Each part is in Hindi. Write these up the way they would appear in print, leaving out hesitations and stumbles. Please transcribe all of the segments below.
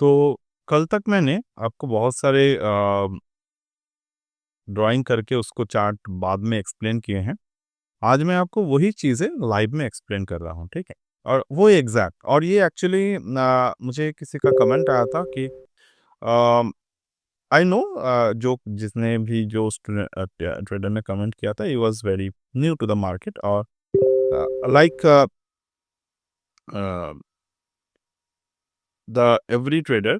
तो कल तक मैंने आपको बहुत सारे ड्राइंग करके उसको चार्ट बाद में एक्सप्लेन किए हैं। आज मैं आपको वही चीज़ें लाइव में एक्सप्लेन कर रहा हूँ, ठीक है? और वो एग्ज़ैक्ट और ये एक्चुअली मुझे किसी का कमेंट आया था कि आई नो जो जिसने भी जो ट्रेडर ने कमेंट किया था, he was very new to the market और like a, the every trader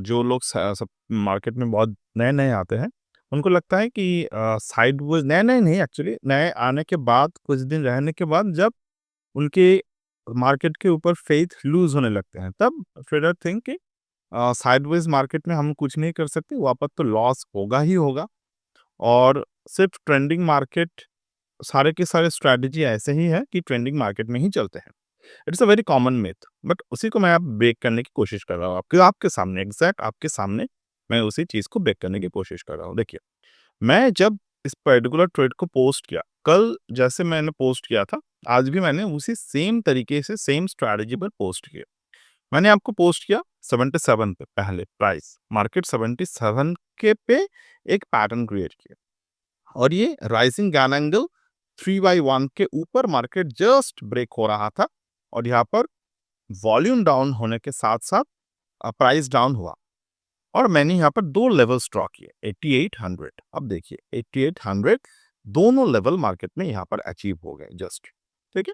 जो लोग सब मार्केट में बहुत नए-नए आते हैं, उनको लगता है कि साइडवेज़ नए-नए नहीं एक्चुअली नए आने के बाद कुछ दिन रहने के बाद जब उनके मार्केट के ऊपर फेथ लूज़ होने लगते हैं, तब ट्रेडर थिंक कि साइडवेज़ मार्केट में हम कुछ नहीं कर सकते, वापस तो लॉस होगा ही होगा और सिर्फ ट्रेंडिंग मार्केट सारे के सारे स्ट्रैटेजी ऐसे ही है कि ट्रेंडिंग मार्केट में ही चलते हैं। It's a very common myth but उसी को मैं अब ब्रेक करने की कोशिश कर रहा हूँ आपके आपके सामने एग्जैक्ट आपके सामने मैं उसी चीज को ब्रेक करने की कोशिश कर रहा हूँ। देखिए, मैं जब इस पर्टिकुलर ट्रेड को पोस्ट किया कल, जैसे मैंने पोस्ट किया था, आज भी मैंने उसी सेम तरीके से सेम स्ट्रैटेजी पर पोस्ट किया। मैंने आपको पोस्ट किया 77 पे, पहले प्राइस मार्केट 77 के पे एक पैटर्न क्रिएट किया और ये राइजिंग गैन एंगल 3/1 के ऊपर मार्केट जस्ट ब्रेक हो रहा था और यहाँ पर वॉल्यूम डाउन होने के साथ-साथ प्राइस डाउन हुआ और मैंने यहाँ पर 2 लेवल्स ड्रॉ किए 8800। अब देखिए 8800 दोनों लेवल मार्केट में यहाँ पर अचीव हो गए जस्ट, ठीक है?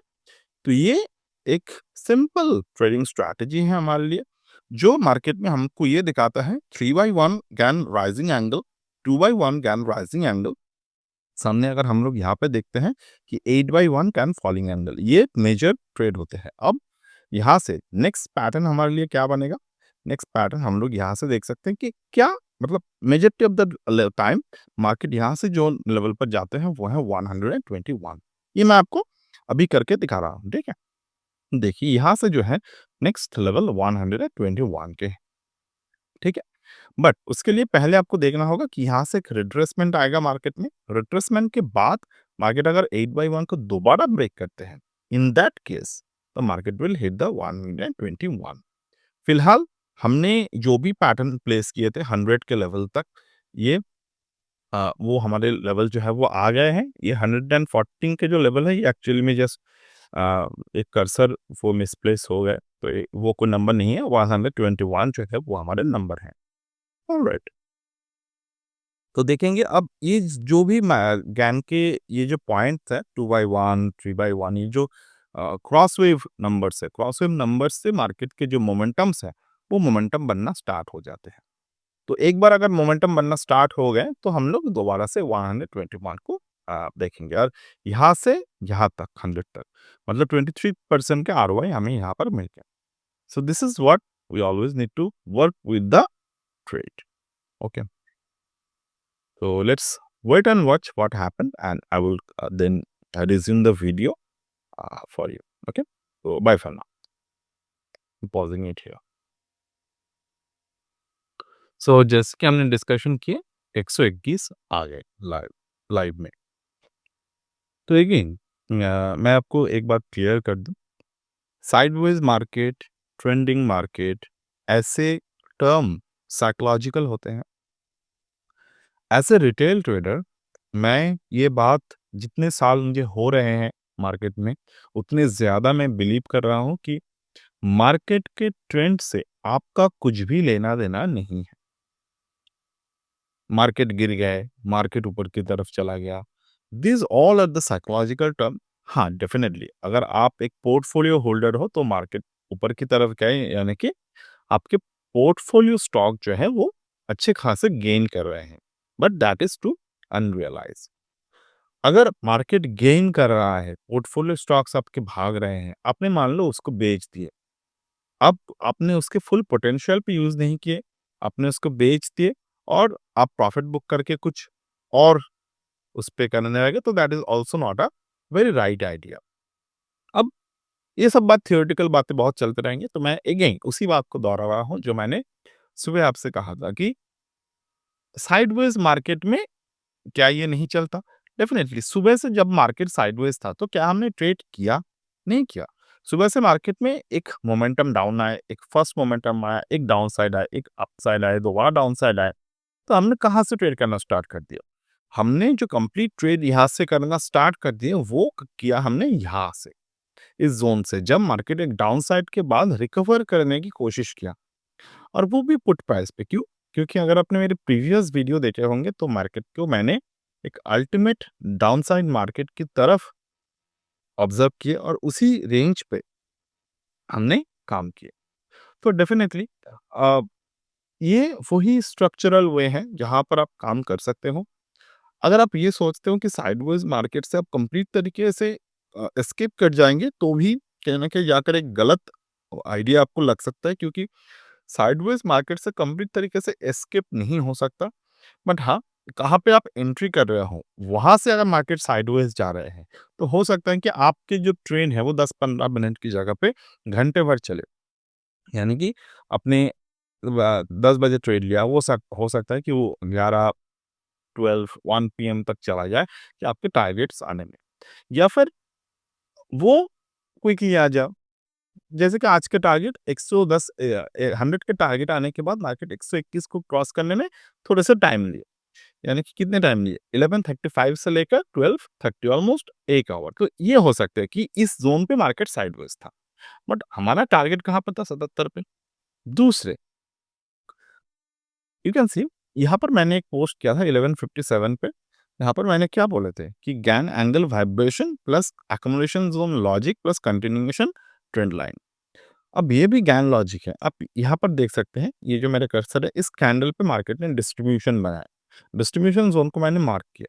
तो ये एक सिंपल ट्रेडिंग स्ट्रैटेजी है हमारे लिए, जो मार्केट में हमको ये दिखाता है 3/1 Gann rising angle, 2/1 Gann rising angle. सामने अगर हम लोग यहाँ पे देखते हैं कि 8/1 कैन फॉलिंग एंगल, ये मेजर ट्रेड होते हैं। अब यहाँ से नेक्स्ट पैटर्न हमारे लिए क्या बनेगा? नेक्स्ट पैटर्न हम लोग यहाँ से देख सकते हैं कि क्या मतलब majority of the time market यहाँ से जो लेवल पर जाते हैं वो है 121। ये मैं आपको अभी करके दिखा रहा हूँ, ठीक है? देखिए यहाँ से जो है नेक्स्ट लेवल 121 के, ठीक है? बट उसके लिए पहले आपको देखना होगा कि यहाँ से एक रिट्रेसमेंट आएगा मार्केट में। रिट्रेसमेंट के बाद मार्केट अगर 8/1 को दोबारा ब्रेक करते हैं, in that case the market will hit the 121। फिलहाल हमने जो भी पैटर्न प्लेस किए थे 100 के लेवल तक, ये वो हमारे लेवल जो है वो आ गए हैं। ये 114 के जो लेवल है ये एक्चुअली में जस्ट एक कर्सर वो मिसप्लेस हो गए, तो वो कोई नंबर नहीं है। 121 जो है वो हमारे नंबर है। ऑलराइट, तो देखेंगे अब ये जो भी गैन के ये जो पॉइंट्स है 2/1 3/1, ये जो क्रॉसवेव नंबर्स है, क्रॉसवेव नंबर्स से मार्केट के जो मोमेंटम्स है वो मोमेंटम बनना स्टार्ट हो जाते हैं। तो एक बार अगर मोमेंटम बनना स्टार्ट हो गए तो हम लोग दोबारा से 121 को देखेंगे और यहाँ से यहाँ तक 100 तक मतलब 23% के आरओआई हमें यहाँ पर मिल गया। So this is what we always need to work with the trade. Okay, so let's wait and watch what happened, and I will then resume the video for you. Okay, so bye for now. I'm pausing it here. So जैसे कि हमने डिस्कशन किए 121 आ गए लाइव लाइव में। तो अगेन मैं आपको एक बात क्लियर कर दूं, साइडवेज मार्केट, ट्रेंडिंग मार्केट, ऐसे टर्म साइकोलॉजिकल होते हैं। एज ए रिटेल ट्रेडर मैं ये बात जितने साल मुझे हो रहे हैं मार्केट में, उतने ज़्यादा मैं बिलीव कर रहा हूँ कि मार्केट के ट्रेंड से आपका कुछ भी लेना-देना नहीं है। मार्केट गिर गए, मार्केट ऊपर की तरफ चला गया, these all are the psychological term. हाँ, डेफिनिटली अगर आप एक पोर्टफोलियो होल्डर हो तो मार्केट ऊपर की तरफ गए यानी कि आपके पोर्टफोलियो स्टॉक जो है वो अच्छे खासे गेन कर रहे हैं। But that is too unrealise. अगर मार्केट गेन कर रहा है, पोर्टफोलियो स्टॉक्स आपके भाग रहे हैं, आपने मान लो उसको बेच दिए। अब आपने उसके फुल पोटेंशियल पे यूज़ नहीं किए, आपने उसको बेच दिए और आप प्रॉफिट बुक करके कुछ और उस पे करने लगे, तो that is also not a very right idea. अब ये सब बात थ्योरेटिकल बातें बहुत चलते रहेंगे, तो मैं अगेन उसी बात को दोहरा रहा हूँ जो मैंने सुबह आपसे कहा था कि साइडवेज मार्केट में क्या ये नहीं चलता? डेफ़िनेटली सुबह से जब मार्केट साइडवेज़ था, तो क्या हमने ट्रेड किया? नहीं किया। सुबह से मार्केट में एक मोमेंटम डाउन आए, एक फर्स्ट मोमेंटम आया, एक डाउन साइड आया, एक अप साइड आया, दोबारा डाउन साइड आया, तो हमने कहाँ से ट्रेड करना स्टार्ट कर दिया? हमने जो कंप्लीट ट्रेड यहाँ से करना स्टार्ट कर दिया, वो किया हमने यहाँ से, इस ज़ोन से। जब मार्केट एक डाउन साइड के बाद रिकवर करने की कोशिश किया, और वो भी पुट प्राइस पे। क्यों? क्योंकि अगर आपने मेरे प्रीवियस वीडियो देखे होंगे तो मार्केट को मैंने एक अल्टीमेट डाउनसाइड मार्केट की तरफ ऑब्जर्व किए और उसी रेंज पे हमने काम किए। तो डेफिनेटली ये वही स्ट्रक्चरल वे है जहाँ पर आप काम कर सकते हो। अगर आप ये सोचते हो कि साइडवेज मार्केट से आप कंप्लीट तरीके से एस्केप कर जाएँगे, तो भी कहीं न कहीं जाकर एक गलत आइडिया आपको लग सकता है, क्योंकि साइडवेज मार्केट से कंप्लीट तरीके से एस्केप नहीं हो सकता। बट हाँ, कहाँ पे आप एंट्री कर रहे हो, वहाँ से अगर मार्केट साइडवेज जा रहे हैं, तो हो सकता है कि आपकी जो ट्रेंड है वो 10-15 मिनट की जगह पे घंटे भर चले। यानी कि अपने 10 बजे ट्रेड लिया, वो हो सकता है कि वो 11, 12, 1 पीएम तक चला जाए कि आपके टारगेट्स आने में। या फिर वो क्विकली आ जाओ। जैसे कि आज के टारगेट 110 100 के टारगेट आने के बाद मार्केट 121 को क्रॉस करने में थोड़ा-सा टाइम लिया। यानी कि कितने टाइम लिए? 11:35 से लेकर 12:30, ऑलमोस्ट 1 आवर। तो ये हो सकता है कि इस ज़ोन पे मार्केट साइडवेज था। बट हमारा टारगेट कहाँ पे था? 77 पे। दूसरे, यू कैन सी, यहाँ पर मैंने एक पोस्ट किया था 11:57 पे। यहाँ पर मैंने क्या बोले थे कि Gann angle vibration plus accumulation zone logic plus continuation trend line. अब ये भी गैन लॉजिक है। आप यहाँ पर देख सकते हैं, ये जो मेरा कर्सर है, इस कैंडल पे मार्केट ने डिस्ट्रीब्यूशन बनाया। डिस्ट्रीब्यूशन ज़ोन को मैंने मार्क किया।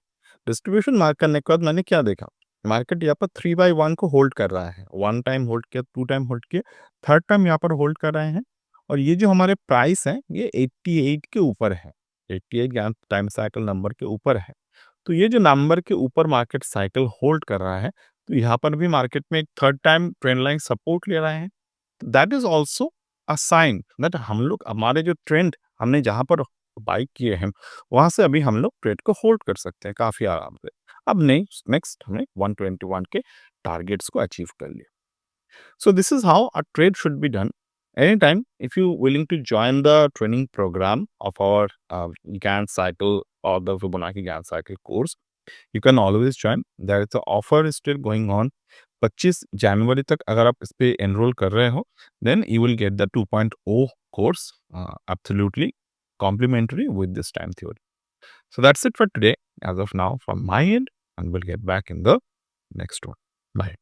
डिस्ट्रीब्यूशन मार्क करने के बाद मैंने क्या देखा? मार्केट यहाँ पर 3/1 को होल्ड कर रहा है। 1 टाइम होल्ड किया, 2 टाइम होल्ड किया, 3rd टाइम यहाँ पर होल्ड कर रहे हैं। और ये जो हमारे प्राइस हैं, ये 88 के ऊपर है। 88 गैन टाइम साइकिल नंबर के ऊपर है। तो ये जो नंबर के ऊपर मार्केट साइकिल होल्ड कर रहा है, तो यहाँ पर भी मार्केट में एक 3rd time trend line support ले रहे हैं। That is also a sign that हम लोग, हमारे जो ट्रेंड हमने जहां पर बाई किए हैं, वहां से अभी हम लोग ट्रेड को होल्ड कर सकते हैं काफी आराम से। अब नेक्स्ट हमने 121 के टारगेट्स को अचीव कर लिया। So this is how a trade should be done. Anytime, if you willing to join the training program of our Gantt cycle or the Fibonacci Gantt cycle course, you can always join. There is a offer is still going on. 25 जनवरी तक अगर आप इस पे एनरोल कर रहे हो, then you will get the 2.0 course absolutely complimentary with this time theory. So that's it for today as of now from my end, and we'll get back in the next one. Bye.